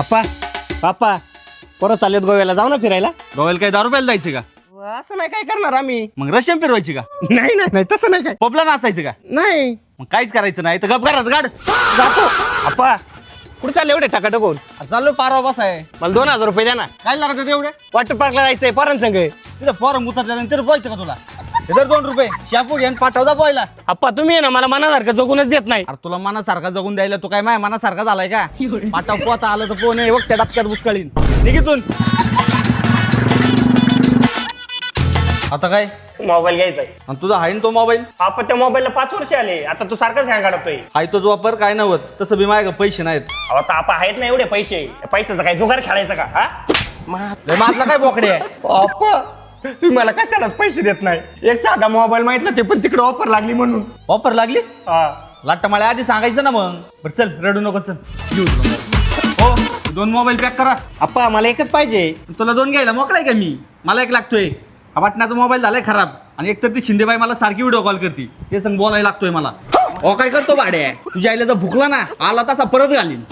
अप्पा पापा परत चाललेत गोव्याला, जाऊ ना फिरायला. गोव्याला काय दारू प्यायला जायचं का? असं नाही काय करणार आम्ही. मग रशियन फिरवायची का? नाही नाही नाही तसं नाही काय. पबला नाचायचं का? नाही मग काहीच करायचं नाही तर गप घरात गाड. जातो. अप्पा कुठे चालले एवढे टाका टाकून? चाललो पारवा बसाय. मला 2000 रुपये द्या ना. काय लागत एवढे? वॉटर पार्कला जायचंय पोरांसंग. तिथं फॉर्म उतरल्यानंतर बोलायचं का तुला? इधर 2 रुपये शापू घेऊन पाठवता बोयला. अप्पा तुम्ही आहे ना मला मनासारखं जगूनच देत नाही. अरे तुला मनासारखा जगून द्यायला तू काय माय मनासारखा झालाय का? पाठव पोता आलं तर पोन आहे त्या डबक्यात बुचकाळीन निघितून. आता काय मोबाईल घ्यायचाय. आणि तुझा आहे ना तो मोबाईल? आपण त्या मोबाईलला 5 वर्ष आले, आता तू सारखाच हँग काढतोय. आहे तोच वापर काय नव्हत. तसं बी माझ्या पैसे नाहीत. आता आपण आहेत ना एवढे पैसे, पैशाचा काय जुगार खेळायचा का? हा लय माझला काय बोकडे आहे? अप्पा तुम्ही मला कशालाच पैसे देत नाही. एक साधा मोबाईल माहितला, ते पण तिकडे ऑफर लागली म्हणून. वापर लागली हा लाट्टा मला आधी सांगायचं ना. मग बरं चल रडू नको चल. हो 2 मोबाईल पॅक करा. अप्पा मला एकच पाहिजे. तुला 2 घ्यायला मोकळाय का मी? मला 1 लागतोय. हा वाटण्याचा मोबाईल झालाय खराब. आणि एकतर ती शिंदेबाई मला सारखी व्हिडिओ कॉल करते, ते संग बोलायला लागतोय मला. काय करतो भाडे? तुझ्या आईला जर भुकला ना आला तसा परत घालीन.